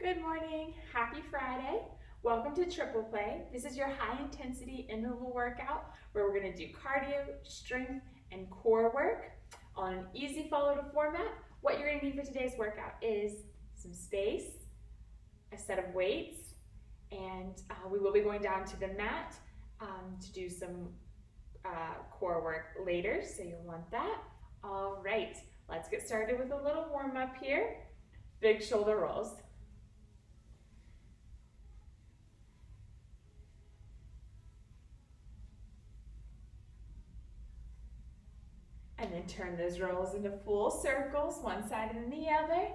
Good morning, happy Friday. Welcome to Triple Play. This is your high intensity interval workout where we're gonna do cardio, strength, and core work on an easy follow to format. What you're gonna need for today's workout is some space, a set of weights, and we will be going down to the mat to do some core work later, so you'll want that. All right, let's get started with a little warm up here. Big shoulder rolls. And then turn those rolls into full circles, one side and then the other.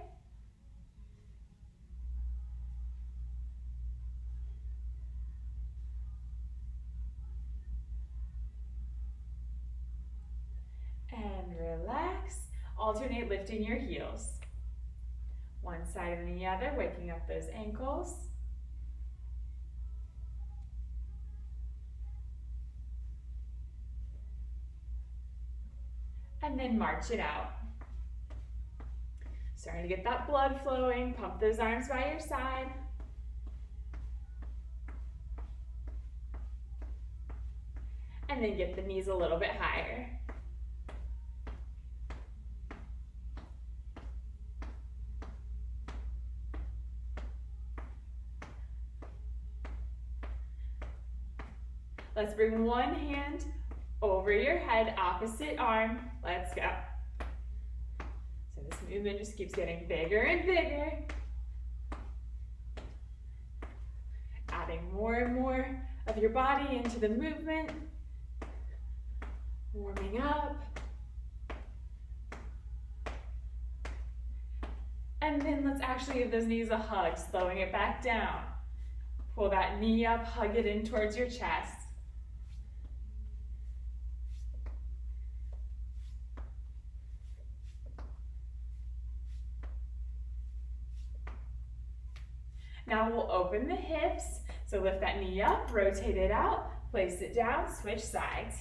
And relax. Alternate lifting your heels. One side and the other, waking up those ankles. And then march it out. Starting to get that blood flowing, pump those arms by your side. And then get the knees a little bit higher. Let's bring one hand over your head, opposite arm. Let's go. So this movement just keeps getting bigger and bigger. Adding more and more of your body into the movement. Warming up. And then let's actually give those knees a hug, slowing it back down. Pull that knee up, hug it in towards your chest. Now we'll open the hips. So lift that knee up, rotate it out, place it down, switch sides.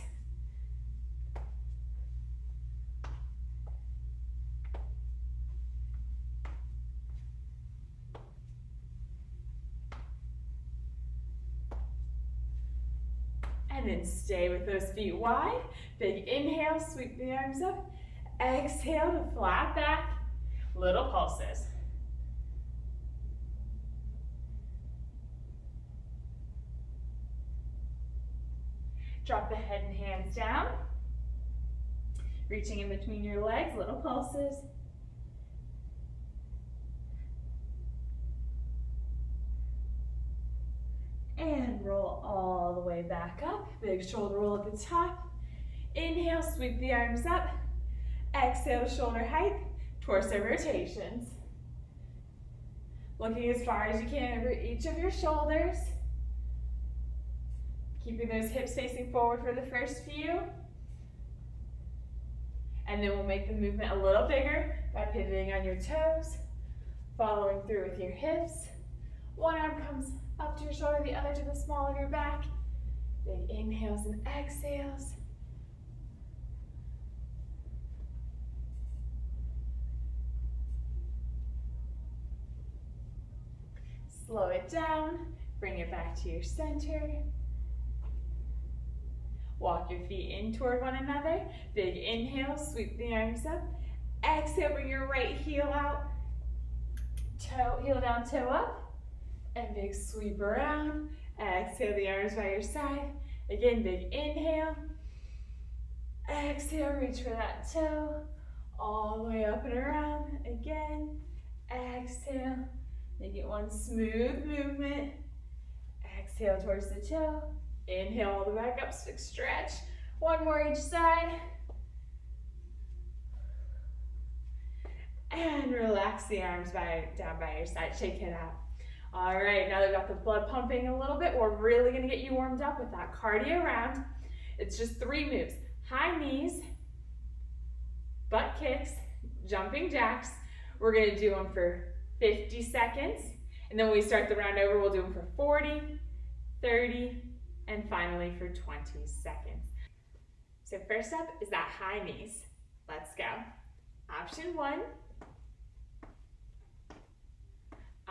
And then stay with those feet wide. Big inhale, sweep the arms up. Exhale to flat back, little pulses. Drop the head and hands down. Reaching in between your legs, little pulses. And roll all the way back up. Big shoulder roll at the top. Inhale, sweep the arms up. Exhale, shoulder height, torso rotations. Looking as far as you can over each of your shoulders. Keeping those hips facing forward for the first few. And then we'll make the movement a little bigger by pivoting on your toes, following through with your hips. One arm comes up to your shoulder, the other to the small of your back. Big inhales and exhales. Slow it down, bring it back to your center. Walk your feet in toward one another. Big inhale, sweep the arms up. Exhale, bring your right heel out. Toe, heel down, toe up. And big sweep around. Exhale, the arms by your side. Again, big inhale. Exhale, reach for that toe. All the way up and around. Again, exhale. Make it one smooth movement. Exhale towards the toe. Inhale all the way back up, stretch. One more each side. And relax the arms down by your side, shake it out. All right, now that we've got the blood pumping a little bit, we're really gonna get you warmed up with that cardio round. It's just 3 moves. High knees, butt kicks, jumping jacks. We're gonna do them for 50 seconds. And then when we start the round over, we'll do them for 40, 30, and finally for 20 seconds. So first up is that high knees. Let's go. Option 1.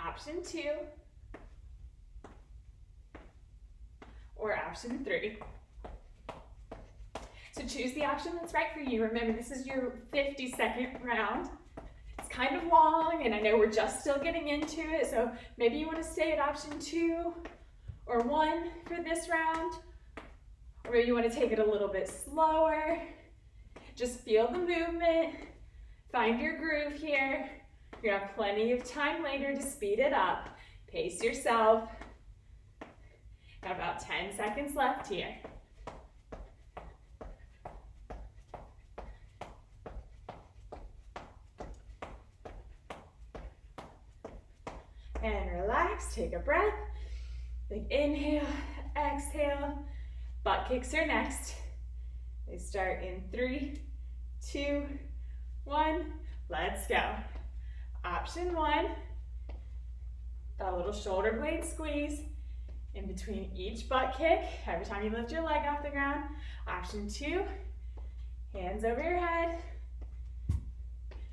Option 2, or option 3. So choose the option that's right for you. Remember, this is your 50-second round. It's kind of long, and I know we're just still getting into it, so maybe you want to stay at option 2 or 1 for this round, or maybe you want to take it a little bit slower. Just feel the movement, find your groove here. You're gonna have plenty of time later to speed it up. Pace yourself. Got about 10 seconds left here. And relax, take a breath. Big inhale, exhale. Butt kicks are next. They start in 3, 2, 1. Let's go. Option 1, that little shoulder blade squeeze in between each butt kick every time you lift your leg off the ground. Option 2, hands over your head.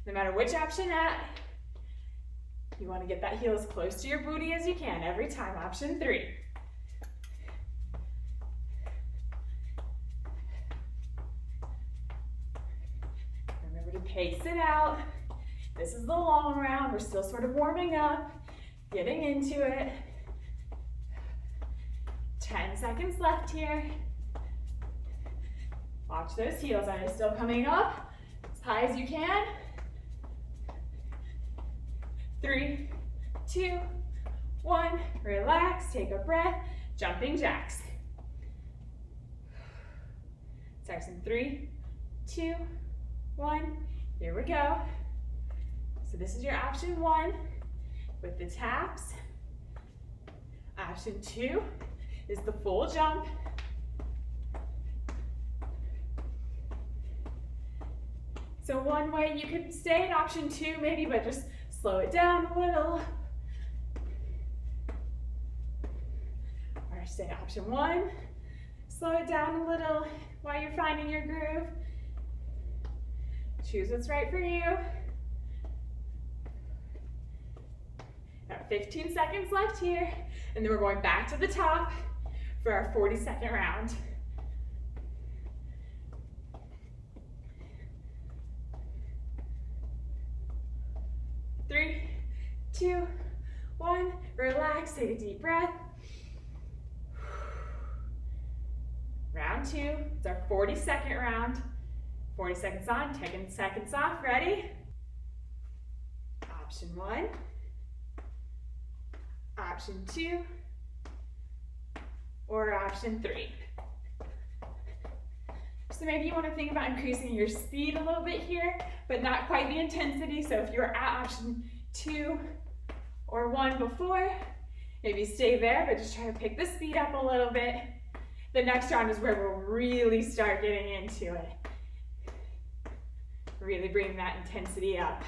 No matter which option you want to get that heel as close to your booty as you can every time. Option 3. Remember to pace it out. This is the long round. We're still sort of warming up, getting into it. 10 seconds left here. Watch those heels. Are they still coming up as high as you can? 3, 2, 1. Relax, take a breath. Jumping jacks. Starts in 3, 2, 1. Here we go. So this is your option 1 with the taps. Option 2 is the full jump. So one way you could stay in option 2 maybe, but just slow it down a little. Or stay option 1, slow it down a little while you're finding your groove. Choose what's right for you. Got 15 seconds left here, and then we're going back to the top for our 40-second round. Three, 2, 1. Relax, take a deep breath. Round 2, it's our 40-second round. 40 seconds on, 10 seconds off. Ready? Option 1. Option 2. Or option 3. So maybe you want to think about increasing your speed a little bit here, but not quite the intensity. So if you're at option 2 or 1 before, maybe stay there, but just try to pick the speed up a little bit. The next round is where we'll really start getting into it. Really bring that intensity up.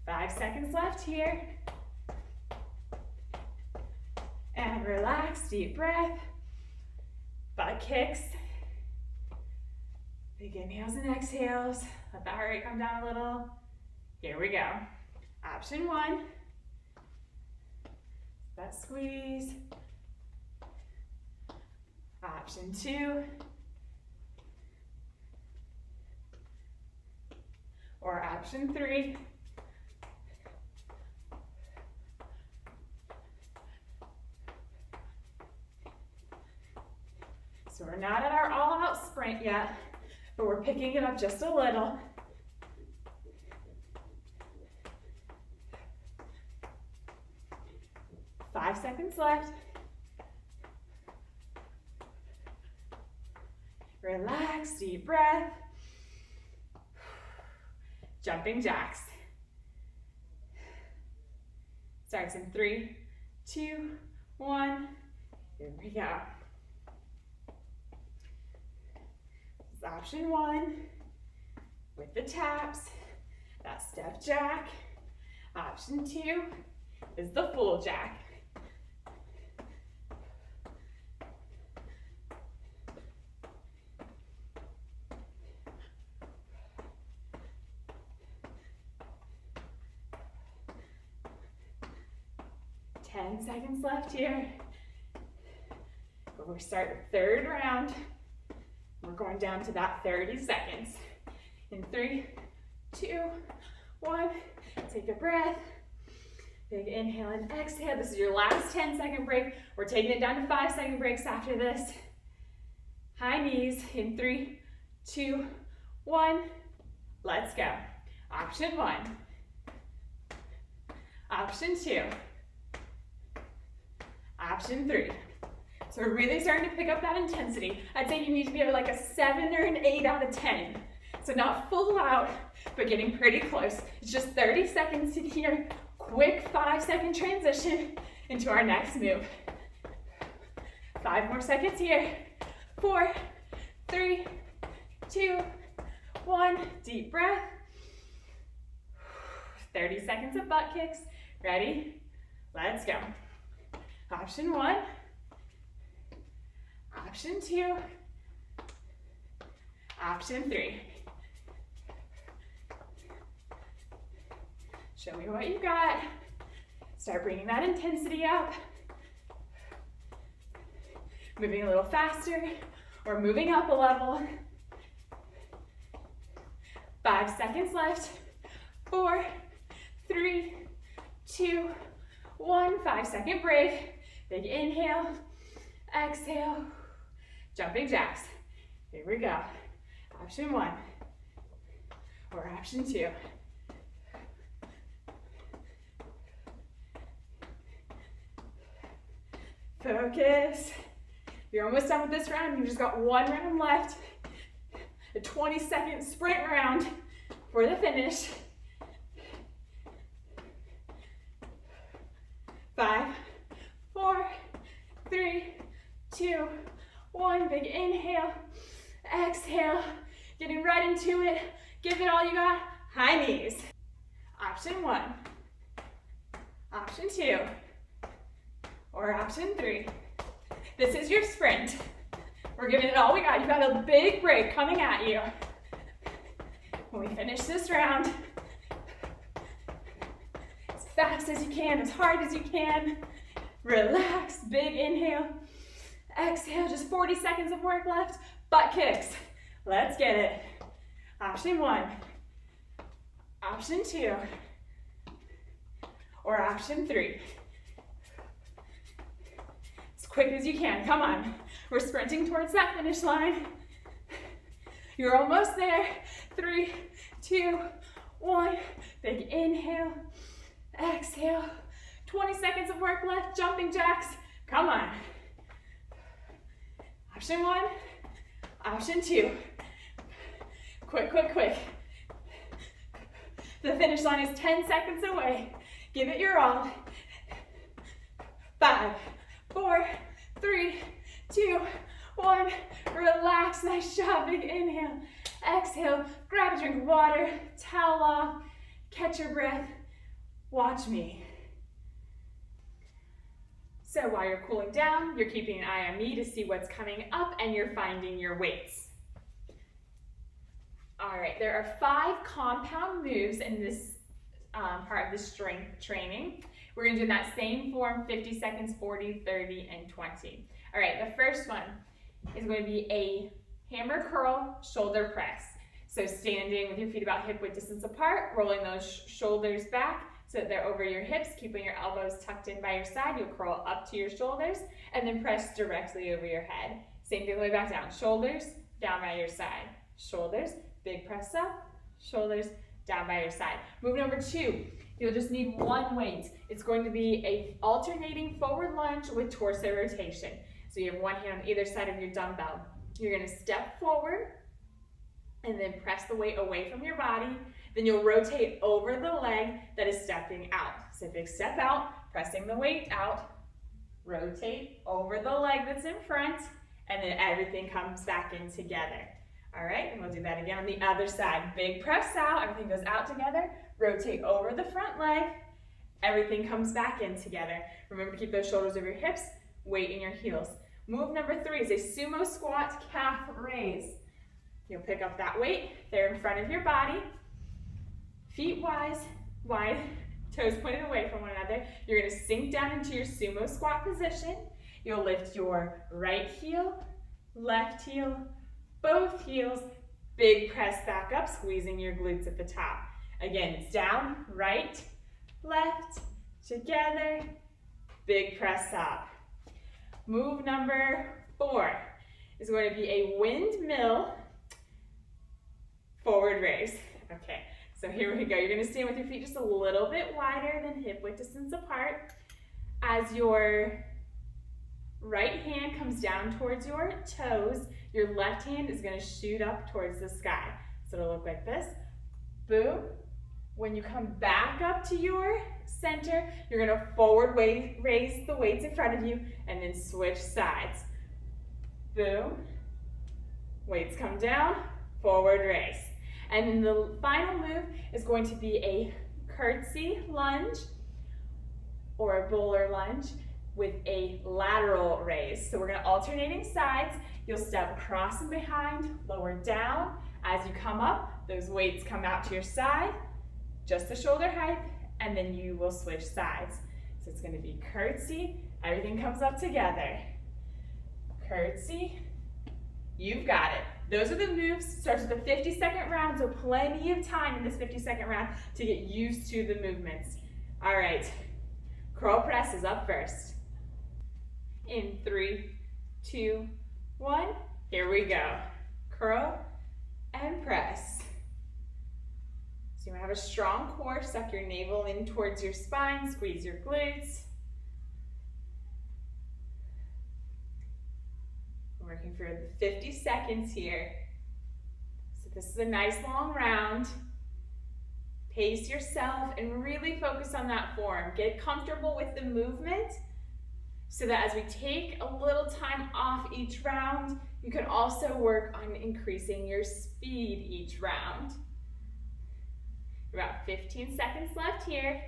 Five seconds left here. And relax, deep breath. Butt kicks. Big inhales and exhales. Let the heart rate come down a little. Here we go. Option 1. That squeeze. Option 2. Or option 3. So we're not at our all-out sprint yet, but we're picking it up just a little. 5 seconds left. Relax, deep breath. Jumping jacks. Starts in 3, 2, 1. Here we go. This is option 1 with the taps. That step jack. Option 2 is the full jack. 10 seconds left here. We'll start the third round. We're going down to that 30 seconds. In 3, 2, 1, take a breath. Big inhale and exhale. This is your last 10-second break. We're taking it down to 5-second breaks after this. High knees in 3, 2, 1. Let's go. Option 1. Option 2. Option 3. So we're really starting to pick up that intensity. I'd say you need to be at like a 7 or an 8 out of 10. So not full out, but getting pretty close. It's just 30 seconds in here. Quick 5-second transition into our next move. 5 more seconds here. 4, 3, 2, 1. Deep breath. 30 seconds of butt kicks. Ready? Let's go. Option 1. Option 2. Option 3. Show me what you got. Start bringing that intensity up. Moving a little faster or moving up a level. 5 seconds left. 4, 3, 2, 1. 5-second break. Big inhale, exhale, jumping jacks. Here we go. Option 1 or option 2. Focus. You're almost done with this round. You just got 1 round left. A 20-second sprint round for the finish. 5, 4, 3, 2, 1. Big inhale, exhale. Getting right into it. Give it all you got. High knees. Option 1. Option 2. Or option 3. This is your sprint. We're giving it all we got. You've got a big break coming at you. When we finish this round, as fast as you can, as hard as you can, relax, big inhale, exhale, just 40 seconds of work left. Butt kicks. Let's get it. Option 1, option 2, or option 3. As quick as you can, come on. We're sprinting towards that finish line. You're almost there. 3, 2, 1. Big inhale, exhale. 20 seconds of work left, jumping jacks. Come on. Option 1, option 2. Quick, quick, quick. The finish line is 10 seconds away. Give it your all. 5, 4, 3, 2, 1. Relax, nice job, big inhale. Exhale, grab a drink of water, towel off, catch your breath. Watch me. So while you're cooling down, you're keeping an eye on me to see what's coming up and you're finding your weights. All right, there are 5 compound moves in this part of the strength training. We're gonna do that same form, 50 seconds, 40, 30, and 20. All right, the first one is going to be a hammer curl shoulder press. So standing with your feet about hip width distance apart, rolling those shoulders back so that they're over your hips, keeping your elbows tucked in by your side. You'll curl up to your shoulders and then press directly over your head. Same thing all the way back down. Shoulders down by your side. Shoulders, big press up, shoulders down by your side. Move number 2, you'll just need 1 weight. It's going to be a alternating forward lunge with torso rotation. So you have 1 hand on either side of your dumbbell. You're gonna step forward and then press the weight away from your body. Then you'll rotate over the leg that is stepping out. So big step out, pressing the weight out, rotate over the leg that's in front, and then everything comes back in together. All right, and we'll do that again on the other side. Big press out, everything goes out together, rotate over the front leg, everything comes back in together. Remember to keep those shoulders over your hips, weight in your heels. Move number 3 is a sumo squat calf raise. You'll pick up that weight, there in front of your body, feet wide, toes pointed away from one another. You're gonna sink down into your sumo squat position. You'll lift your right heel, left heel, both heels, big press back up, squeezing your glutes at the top. Again, it's down, right, left, together, big press up. Move number 4 is going to be a windmill forward raise. Okay, so here we go. You're gonna stand with your feet just a little bit wider than hip width distance apart. As your right hand comes down towards your toes, your left hand is gonna shoot up towards the sky. So it'll look like this, boom. When you come back up to your center, you're gonna forward raise the weights in front of you and then switch sides. Boom, weights come down, forward raise. And then the final move is going to be a curtsy lunge or a bowler lunge with a lateral raise. So we're gonna alternating sides. You'll step across and behind, lower down. As you come up, those weights come out to your side, just the shoulder height, and then you will switch sides. So it's gonna be curtsy, everything comes up together. Curtsy, you've got it. Those are the moves. Starts with a 50-second round, so plenty of time in this 50-second round to get used to the movements. All right, curl press is up first. In 3, 2, 1, here we go. Curl and press. So you want to have a strong core, suck your navel in towards your spine, squeeze your glutes. We're working for the 50 seconds here. So this is a nice long round. Pace yourself and really focus on that form. Get comfortable with the movement so that as we take a little time off each round, you can also work on increasing your speed each round. About 15 seconds left here.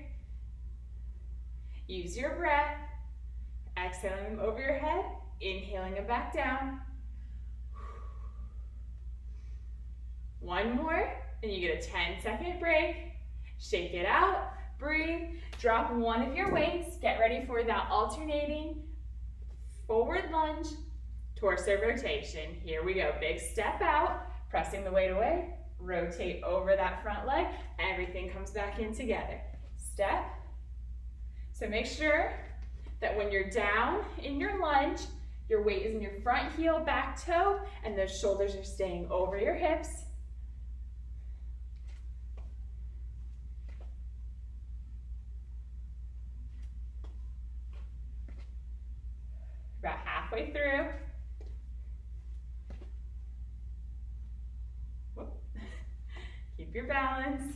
Use your breath. Exhaling them over your head, inhaling them back down. One more, and you get a 10-second break. Shake it out, breathe, drop one of your weights. Get ready for that alternating forward lunge, torso rotation. Here we go, big step out, pressing the weight away, rotate over that front leg, everything comes back in together. Step. So make sure that when you're down in your lunge, your weight is in your front heel, back toe, and those shoulders are staying over your hips. About halfway through. Whoop. Keep your balance.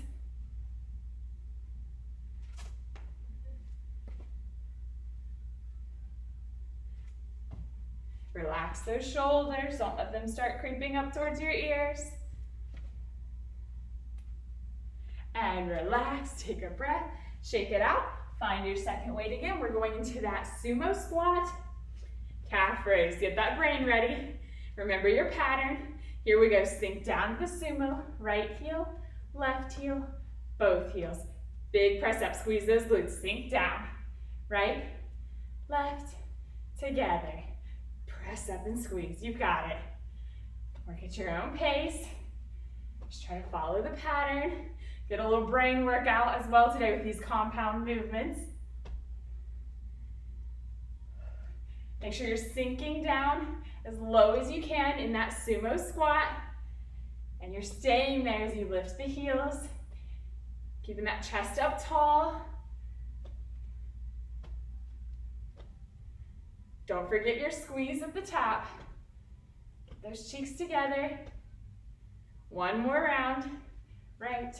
Relax those shoulders, don't let them start creeping up towards your ears. And relax, take a breath, shake it out, find your second weight again. We're going into that sumo squat, calf raise. Get that brain ready. Remember your pattern. Here we go, sink down to the sumo, right heel, left heel, both heels. Big press up, squeeze those glutes, sink down, right, left, together. Press up and squeeze, you've got it. Work at your own pace. Just try to follow the pattern. Get a little brain workout as well today with these compound movements. Make sure you're sinking down as low as you can in that sumo squat. And you're staying there as you lift the heels. Keeping that chest up tall. Don't forget your squeeze at the top. Get those cheeks together. One more round. Right,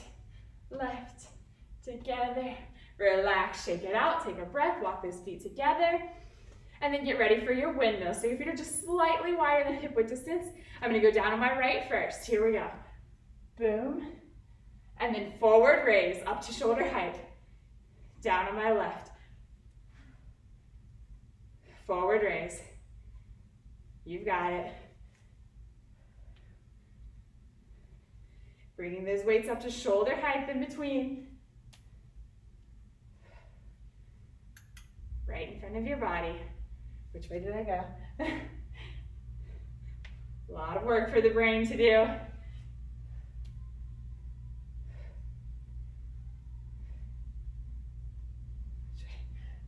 left, together. Relax, shake it out, take a breath, walk those feet together. And then get ready for your windmill. So your feet are just slightly wider than hip width distance. I'm gonna go down on my right first. Here we go. Boom. And then forward raise up to shoulder height. Down on my left. Forward raise. You've got it. Bringing those weights up to shoulder height in between. right in front of your body. Which way did I go? A lot of work for the brain to do.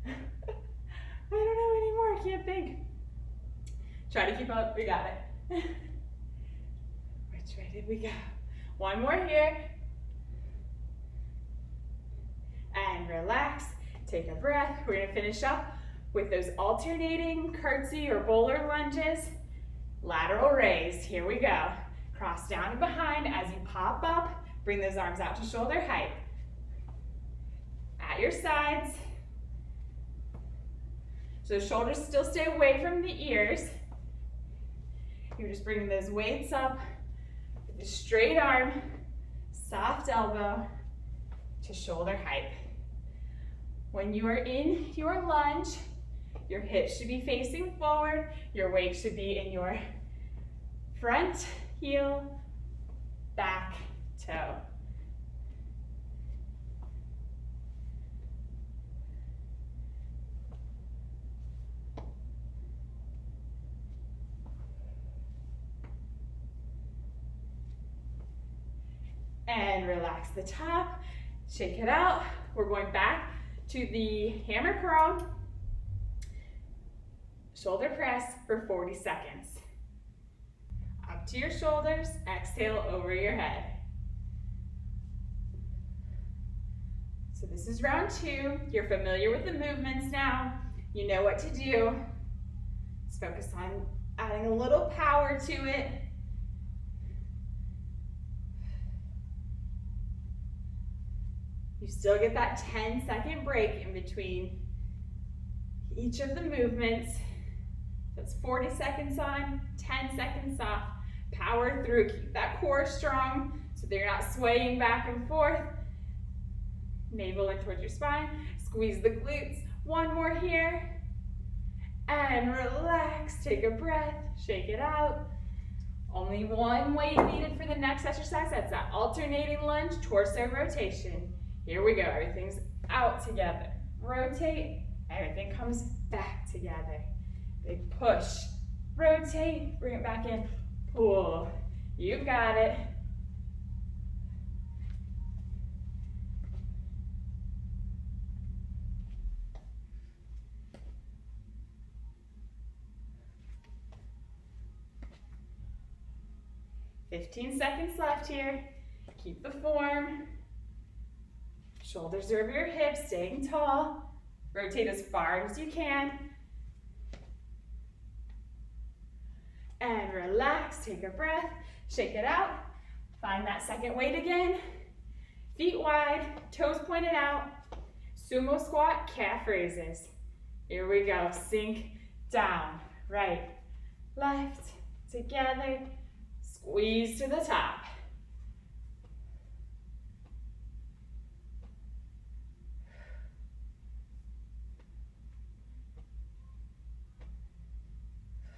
I don't know anymore, I can't think. Try to keep up, we got it. Which way did we go? One more here. And relax, take a breath. We're gonna finish up with those alternating curtsy or bowler lunges. Lateral raise, here we go. Cross down and behind as you pop up, bring those arms out to shoulder height. At your sides. So shoulders still stay away from the ears. You're just bringing those weights up with a straight arm, soft elbow to shoulder height. When you are in your lunge, your hips should be facing forward, your weight should be in your front heel, back toe. And relax the top, shake it out. We're going back to the hammer curl, shoulder press for 40 seconds. Up to your shoulders, exhale over your head. So this is round 2. You're familiar with the movements now. You know what to do. Just focus on adding a little power to it. You still get that 10-second break in between each of the movements. That's 40 seconds on, 10 seconds off. Power through, keep that core strong so that you're not swaying back and forth. Navel in towards your spine, squeeze the glutes. One more here. And relax, take a breath, shake it out. Only one weight needed for the next exercise. That's that alternating lunge, torso rotation. Here we go, everything's out together. Rotate, everything comes back together. Big push, rotate, bring it back in, pull. You've got it. $15 seconds left here. Keep the form. Shoulders over your hips, staying tall. Rotate as far as you can. And relax, take a breath, shake it out. Find that second weight again. Feet wide, toes pointed out. Sumo squat, calf raises. Here we go, sink down. Right, left, together, squeeze to the top.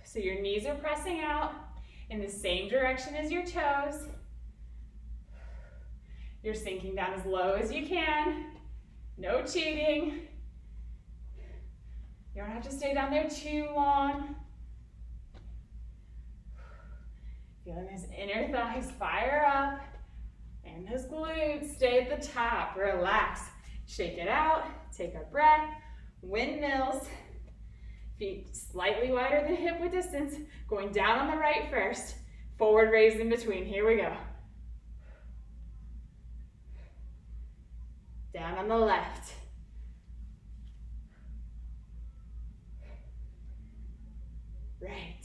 So your knees are pressing out in the same direction as your toes. You're sinking down as low as you can. No cheating. You don't have to stay down there too long. Feeling those inner thighs fire up. And those glutes stay at the top. Relax. Shake it out. Take a breath. Windmills. Feet slightly wider than hip width distance. Going down on the right first. Forward raise in between. Here we go. Down on the left. Right.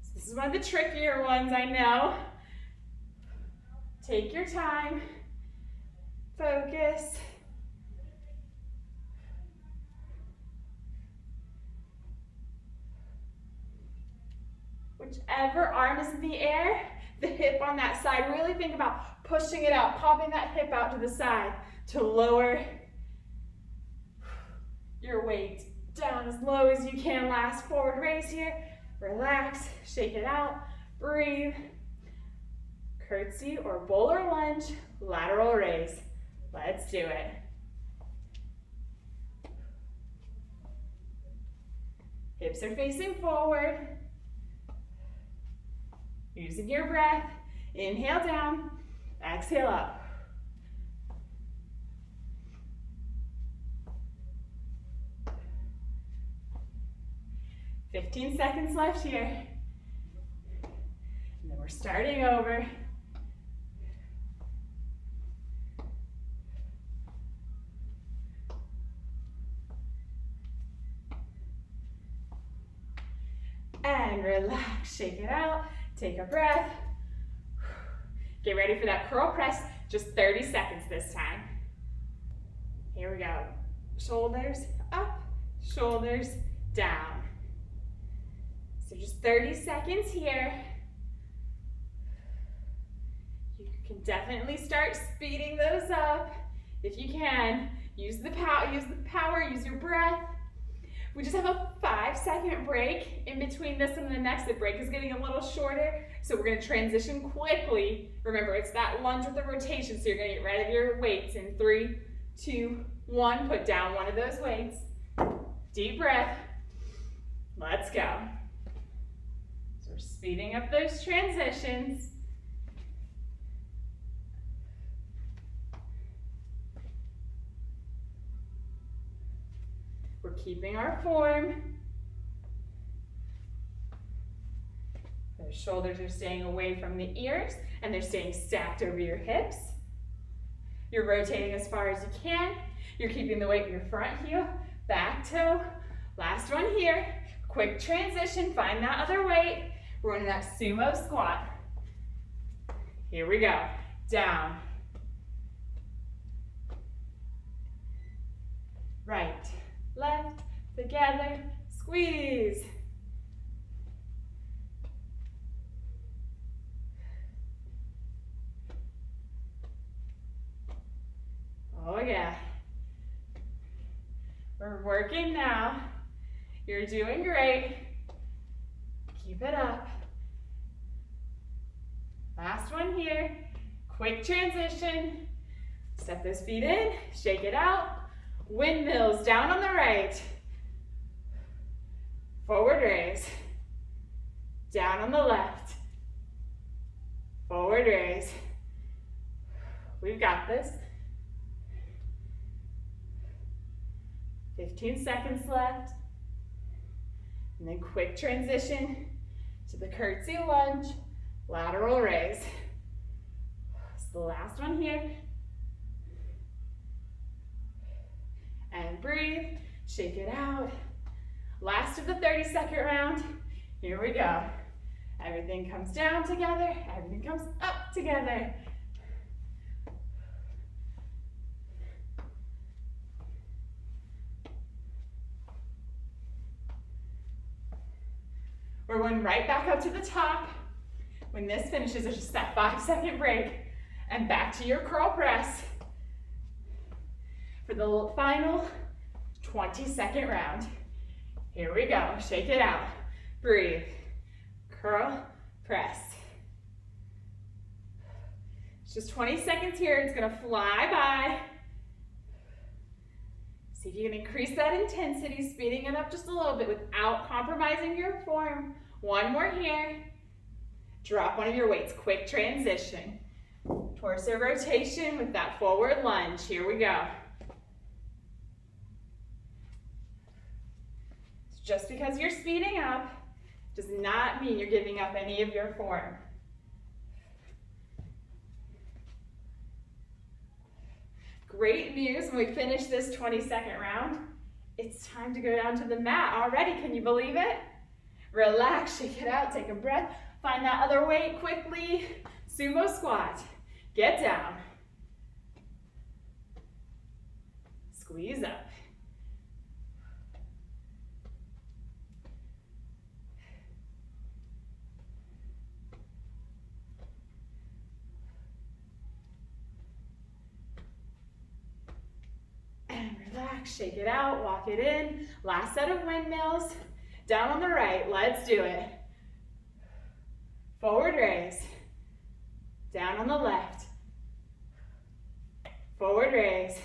So this is one of the trickier ones, I know. Take your time. Focus. Whichever arm is in the air, the hip on that side, really think about pushing it out, popping that hip out to the side to lower your weight down as low as you can. Last forward raise here. Relax, shake it out, breathe. Curtsy or bowler lunge, lateral raise. Let's do it. Hips are facing forward. Using your breath. Inhale down, exhale up. "15 seconds left here. And then we're starting over. And relax, shake it out, take a breath. Get ready for that curl press, just 30 seconds this time. Here we go. Shoulders up, shoulders down. So just 30 seconds here. You can definitely start speeding those up if you can. Use the power, use your breath. We just have a 5-second break in between this and the next. The break is getting a little shorter, so we're gonna transition quickly. Remember, it's that lunge with the rotation, so you're gonna get rid of your weights in 3, 2, 1. Put down one of those weights. Deep breath. Let's go. So we're speeding up those transitions. We're keeping our form. The shoulders are staying away from the ears and they're staying stacked over your hips. You're rotating as far as you can. You're keeping the weight in your front heel, back toe. Last one here. Quick transition, find that other weight. We're in that sumo squat. Here we go. Down. Right. Left, together, squeeze. Oh yeah. We're working now. You're doing great. Keep it up. Last one here. Quick transition. Step those feet in, shake it out. Windmills down on the right. Forward raise. Down on the left. Forward raise. We've got this. 15 seconds left. And then quick transition to the curtsy lunge, lateral raise. It's the last one here. And breathe, shake it out. Last of the 30-second round. Here we go. Everything comes down together, everything comes up together. We're going right back up to the top. When this finishes, there's just that 5-second break. And back to your curl press for the final 20-second round. Here we go, shake it out. Breathe, curl, press. It's just 20 seconds here, it's gonna fly by. See if you can increase that intensity, speeding it up just a little bit without compromising your form. One more here. Drop one of your weights, quick transition. Torso rotation with that forward lunge. Here we go. Just because you're speeding up does not mean you're giving up any of your form. Great news, when we finish this 20-second round, it's time to go down to the mat already. Can you believe it? Relax, shake it out, take a breath. Find that other weight quickly. Sumo squat. Get down. Squeeze up. And relax, shake it out, walk it in. Last set of windmills. Down on the right, let's do it. Forward raise. Down on the left. Forward raise.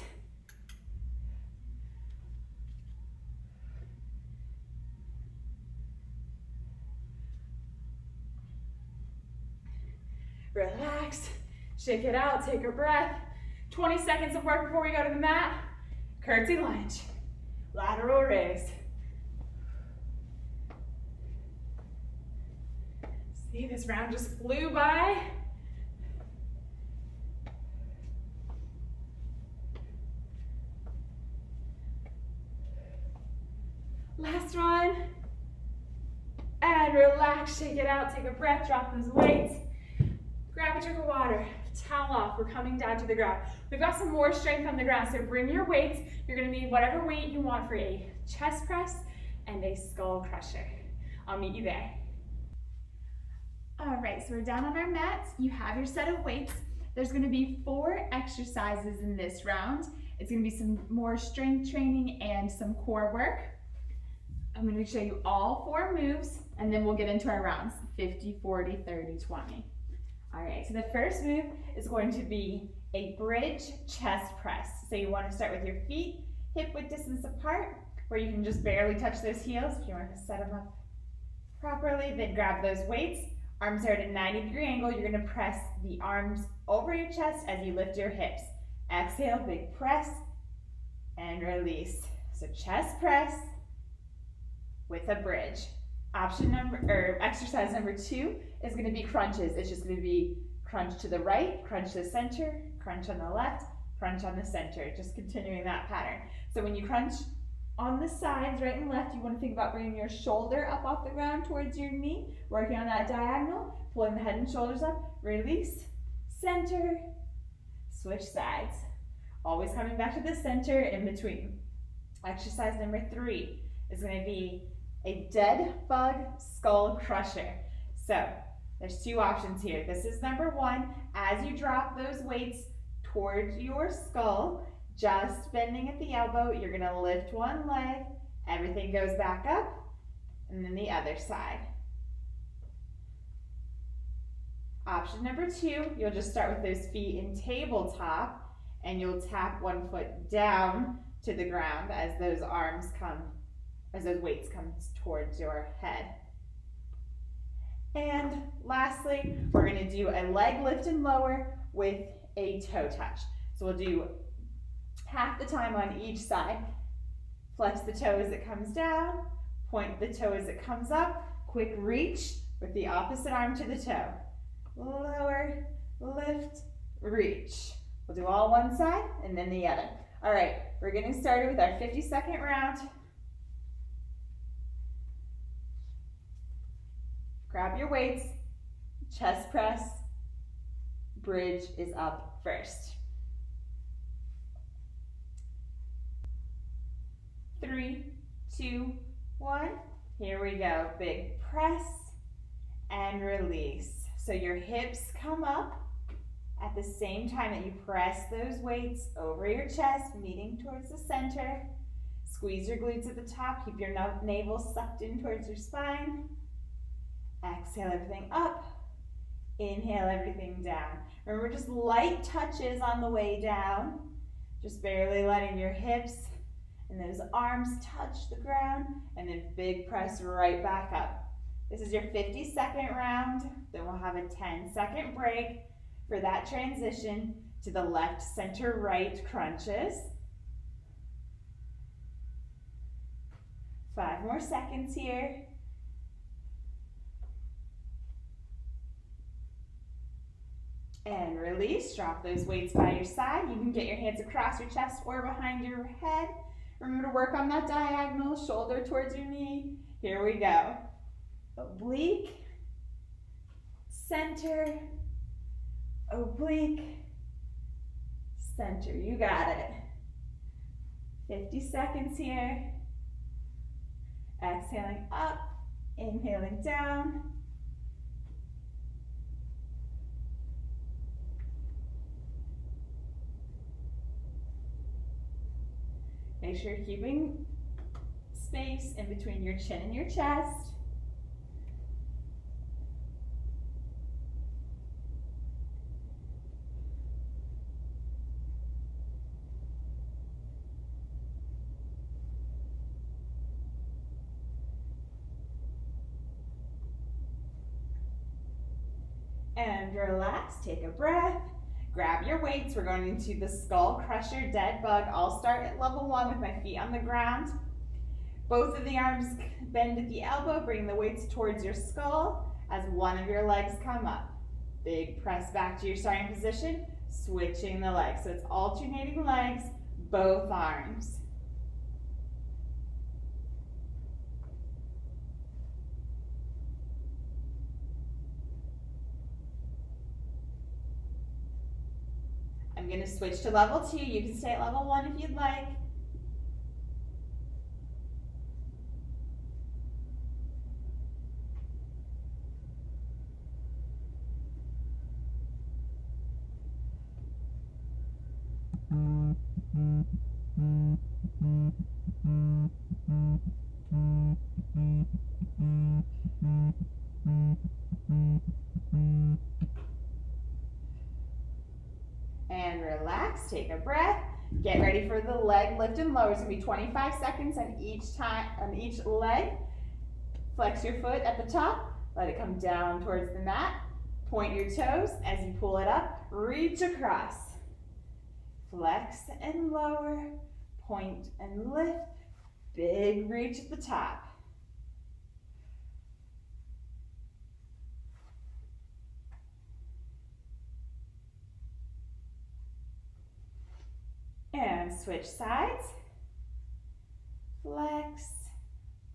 relax, shake it out, take a breath. 20 seconds of work before we go to the mat. Curtsy lunge, lateral raise. See, this round just flew by. Last one. And relax, shake it out, take a breath, drop those weights. Grab a drink of water, towel off, we're coming down to the ground. We've got some more strength on the ground, so bring your weights. You're gonna need whatever weight you want for a chest press and a skull crusher. I'll meet you there. All right, so we're down on our mats. You have your set of weights. There's gonna be 4 exercises in this round. It's gonna be some more strength training and some core work. I'm going to show you all 4 moves, and then we'll get into our rounds, 50, 40, 30, 20. All right, so the first move is going to be a bridge chest press. So you want to start with your feet hip-width distance apart, where you can just barely touch those heels. If you want to set them up properly, then grab those weights. Arms are at a 90-degree angle. You're going to press the arms over your chest as you lift your hips. Exhale, big press, and release. So chest press with a bridge. Exercise number 2 is going to be crunches. It's just going to be crunch to the right, crunch to the center, crunch on the left, crunch on the center, just continuing that pattern. So when you crunch on the sides, right and left, you want to think about bringing your shoulder up off the ground towards your knee, working on that diagonal, pulling the head and shoulders up, release, center, switch sides. Always coming back to the center in between. Exercise number 3 is going to be a dead bug skull crusher. So there's 2 options here. This is number 1. As you drop those weights towards your skull, just bending at the elbow, you're going to lift one leg, everything goes back up, and then the other side. Option number 2, you'll just start with those feet in tabletop, and you'll tap one foot down to the ground as those weights come towards your head. And lastly, we're going to do a leg lift and lower with a toe touch. So we'll do half the time on each side. Flex the toe as it comes down, point the toe as it comes up, quick reach with the opposite arm to the toe. Lower, lift, reach. We'll do all one side and then the other. All right, we're getting started with our 50-second round. Grab your weights, chest press, bridge is up first. 3, 2, 1, here we go. Big press and release. So your hips come up at the same time that you press those weights over your chest, meeting towards the center. Squeeze your glutes at the top, keep your navel sucked in towards your spine. Exhale everything up, inhale everything down. Remember, just light touches on the way down, just barely letting your hips and those arms touch the ground, and then big press right back up. This is your 50-second round, then we'll have a 10-second break for that transition to the left, center, right crunches. 5 more seconds here. And release, drop those weights by your side. You can get your hands across your chest or behind your head. Remember to work on that diagonal, shoulder towards your knee. Here we go. Oblique, center, oblique, center. You got it. 50 seconds here. Exhaling up, inhaling down. Make sure you're keeping space in between your chin and your chest. And relax, take a breath. Grab your weights. We're going into the skull crusher dead bug. I'll start at level 1 with my feet on the ground. Both of the arms bend at the elbow. Bring the weights towards your skull as one of your legs come up. Big press back to your starting position. Switching the legs. So it's alternating legs, both arms. I'm going to switch to level 2. You can stay at level 1 if you'd like. And relax, take a breath. Get ready for the leg lift and lower. It's going to be 25 seconds on each leg. Flex your foot at the top. Let it come down towards the mat. Point your toes as you pull it up. Reach across. Flex and lower. Point and lift. Big reach at the top. And switch sides. Flex,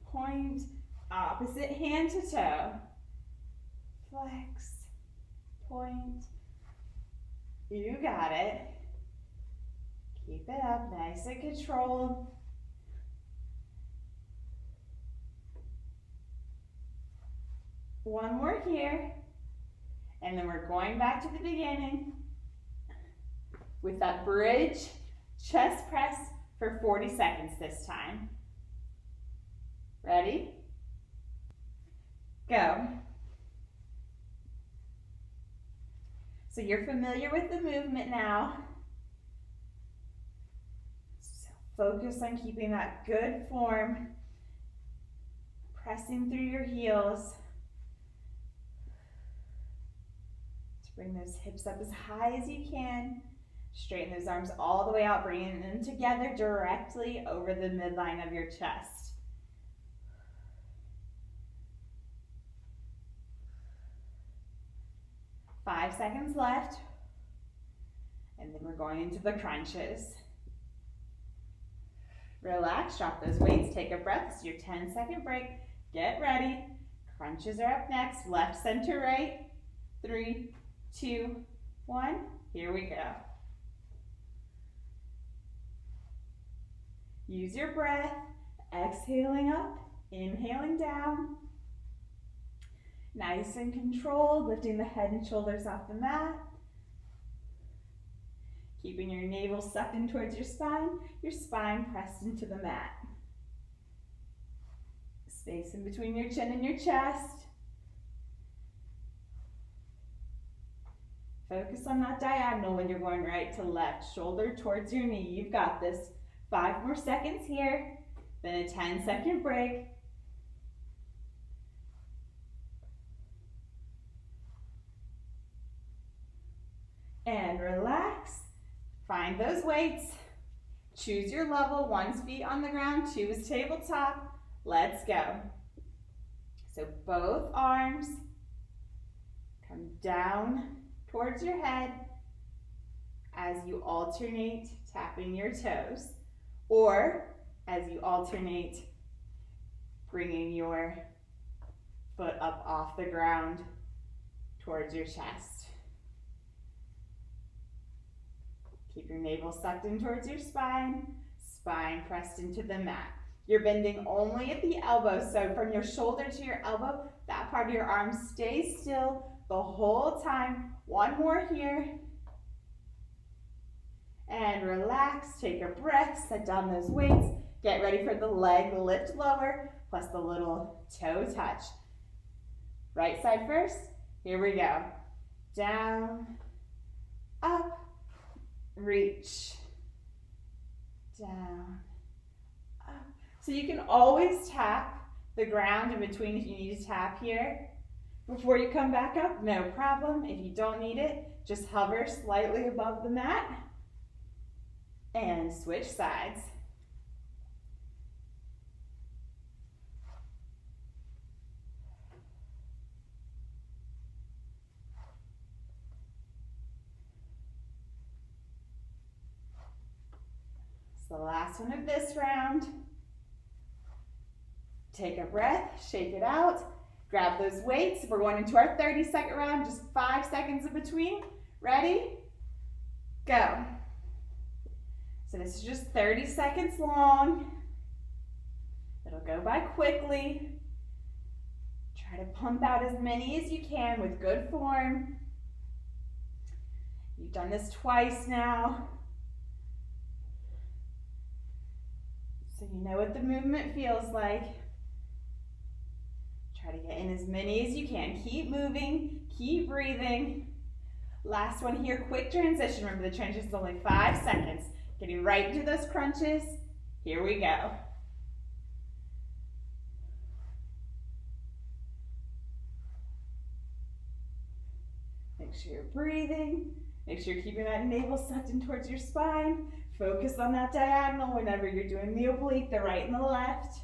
point, opposite hand to toe. Flex, point. You got it. Keep it up, nice and controlled. One more here. And then we're going back to the beginning with that bridge chest press for 40 seconds this time. Ready? Go. So you're familiar with the movement now. So focus on keeping that good form. Pressing through your heels. To bring those hips up as high as you can. Straighten those arms all the way out, bringing them together directly over the midline of your chest. Five seconds left. And then we're going into the crunches. Relax, drop those weights, take a breath. This is your 10-second break. Get ready. Crunches are up next. Left, center, right. 3, 2, 1. Here we go. Use your breath, exhaling up, inhaling down. Nice and controlled, lifting the head and shoulders off the mat. Keeping your navel sucked in towards your spine pressed into the mat. Space in between your chin and your chest. Focus on that diagonal when you're going right to left, shoulder towards your knee. You've got this. 5 more seconds here, then a 10-second break. And relax. Find those weights. Choose your level. 1's feet on the ground, 2 is tabletop. Let's go. So both arms come down towards your head as you alternate tapping your toes. Or as you alternate, bringing your foot up off the ground towards your chest. Keep your navel sucked in towards your spine pressed into the mat. You're bending only at the elbow, so from your shoulder to your elbow, that part of your arm stays still the whole time. One more here. And relax, take a breath, set down those weights. Get ready for the leg lift lower, plus the little toe touch. Right side first, here we go. Down, up, reach, down, up. So you can always tap the ground in between if you need to tap here. before you come back up, no problem. If you don't need it, just hover slightly above the mat and switch sides. The last one of this round. Take a breath, shake it out, grab those weights. We're going into our 30-second round, just 5 seconds in between. Ready? Go. So this is just 30 seconds long. It'll go by quickly. Try to pump out as many as you can with good form. You've done this twice now. So you know what the movement feels like. Try to get in as many as you can. Keep moving, keep breathing. Last one here, quick transition. Remember the transition is only 5 seconds. Getting right into those crunches. Here we go. Make sure you're breathing. Make sure you're keeping that navel sucked in towards your spine. Focus on that diagonal whenever you're doing the oblique, the right and the left.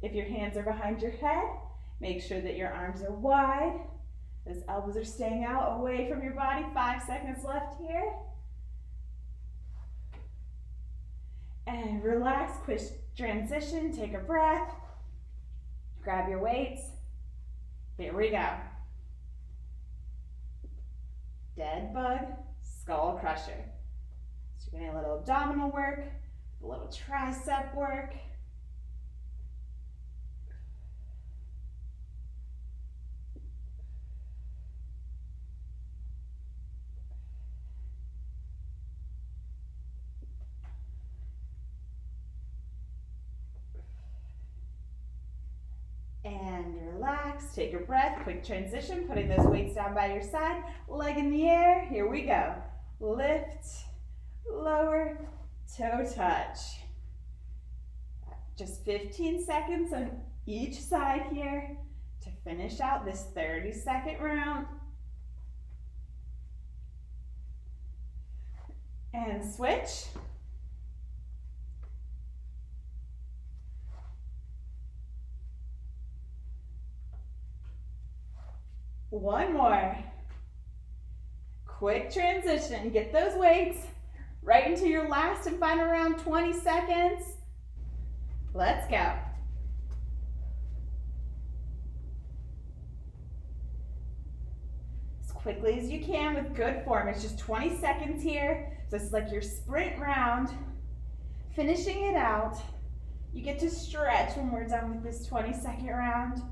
If your hands are behind your head, make sure that your arms are wide. Those elbows are staying out away from your body. 5 seconds left here. And relax, quick transition, take a breath. Grab your weights. Here we go. Dead bug, skull crusher. So you're getting a little abdominal work, a little tricep work. And relax, take a breath, quick transition, putting those weights down by your side, leg in the air, here we go. Lift, lower, toe touch. Just 15 seconds on each side here to finish out this 30-second round. And switch. One more. Quick transition. Get those weights right into your last and final round, 20 seconds. Let's go. As quickly as you can with good form. It's just 20 seconds here. So this is like your sprint round. Finishing it out. You get to stretch when we're done with this 20-second round.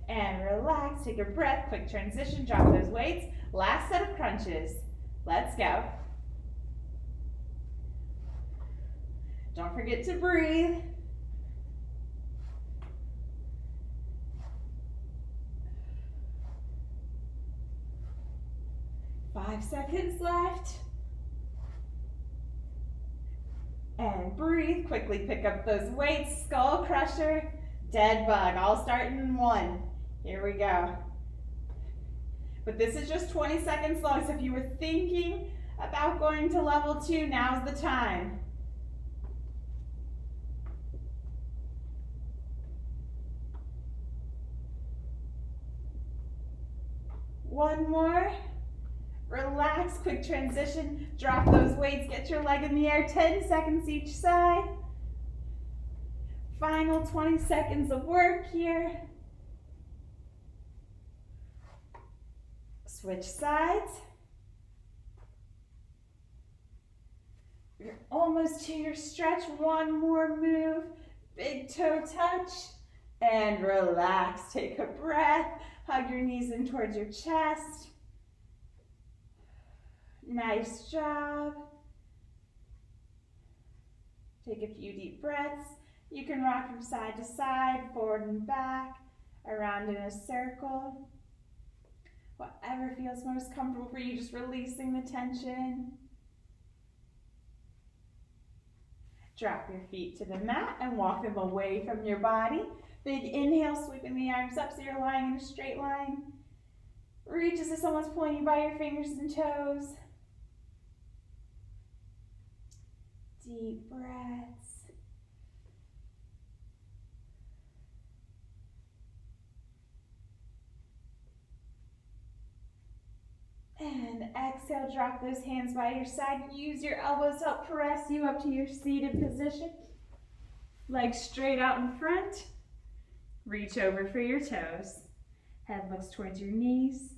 And relax, take a breath, quick transition, drop those weights. Last set of crunches. Let's go. Don't forget to breathe. Five seconds left. And breathe, quickly pick up those weights, skull crusher, dead bug. All starting in one. Here we go. But this is just 20 seconds long, so if you were thinking about going to level 2, now's the time. One more. Relax, quick transition. Drop those weights, get your leg in the air, 10 seconds each side. Final 20 seconds of work here. Switch sides. You're almost to your stretch. One more move. Big toe touch. And relax. Take a breath. Hug your knees in towards your chest. Nice job. Take a few deep breaths. You can rock from side to side, forward and back, around in a circle. Whatever feels most comfortable for you, just releasing the tension. Drop your feet to the mat and walk them away from your body. Big inhale, sweeping the arms up so you're lying in a straight line. Reach as if someone's pulling you by your fingers and toes. Deep breaths. And exhale, drop those hands by your side. Use your elbows to help press you up to your seated position. Legs straight out in front. Reach over for your toes. Head looks towards your knees.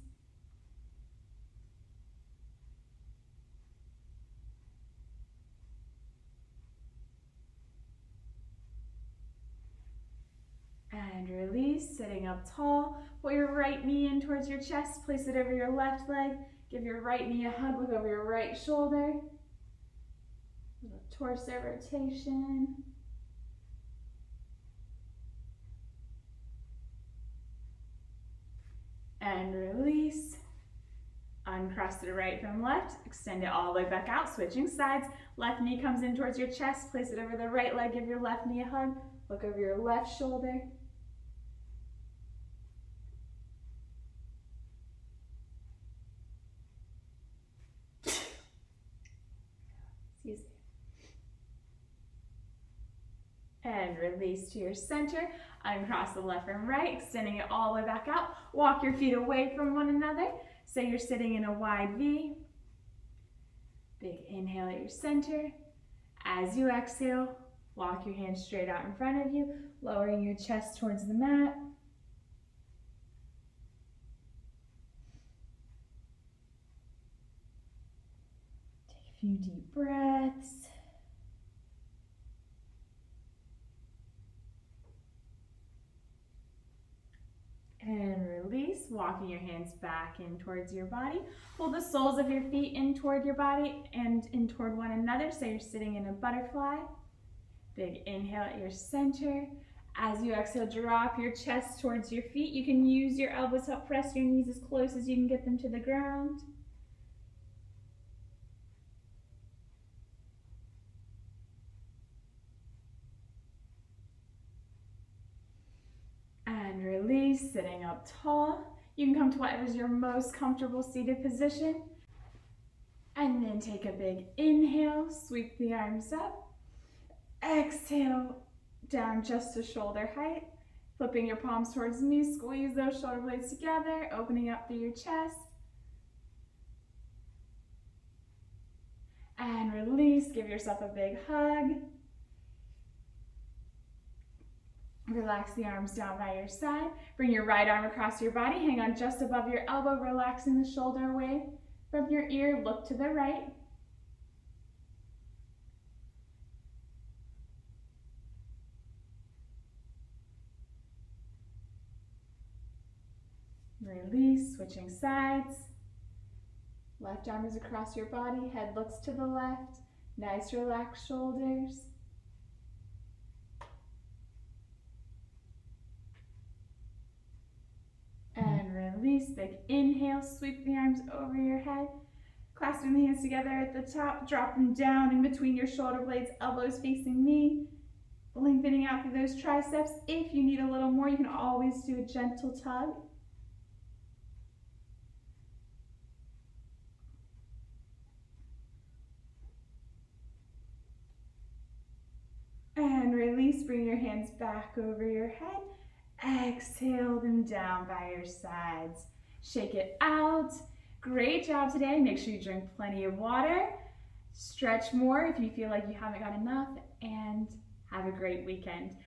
And release, sitting up tall. Pull your right knee in towards your chest. Place it over your left leg. Give your right knee a hug, look over your right shoulder. Little torso rotation. And release. Uncross to the right from left. Extend it all the way back out, switching sides. Left knee comes in towards your chest. Place it over the right leg. Give your left knee a hug. Look over your left shoulder. Excuse me. And release to your center. Uncross the left and right, extending it all the way back out. Walk your feet away from one another. So you're sitting in a wide V. Big inhale at your center. As you exhale, walk your hands straight out in front of you, lowering your chest towards the mat. Take a few deep breaths. And release, walking your hands back in towards your body. Hold the soles of your feet in toward your body and in toward one another, so you're sitting in a butterfly. Big inhale at your center. As you exhale, drop your chest towards your feet. You can use your elbows to help press your knees as close as you can get them to the ground. And release, sitting up tall. You can come to whatever's your most comfortable seated position. And then take a big inhale, sweep the arms up. Exhale, down just to shoulder height. Flipping your palms towards me, squeeze those shoulder blades together, opening up through your chest. And release, give yourself a big hug. Relax the arms down by your side. Bring your right arm across your body. Hang on just above your elbow, relaxing the shoulder away from your ear. Look to the right. Release, switching sides. Left arm is across your body. Head looks to the left. Nice relaxed shoulders. And release, big inhale, sweep the arms over your head. Clasping the hands together at the top, drop them down in between your shoulder blades, elbows facing me. Lengthening out through those triceps. If you need a little more, you can always do a gentle tug. And release, bring your hands back over your head. Exhale them down by your sides. Shake it out. Great job today. Make sure you drink plenty of water. Stretch more if you feel like you haven't got enough, and have a great weekend.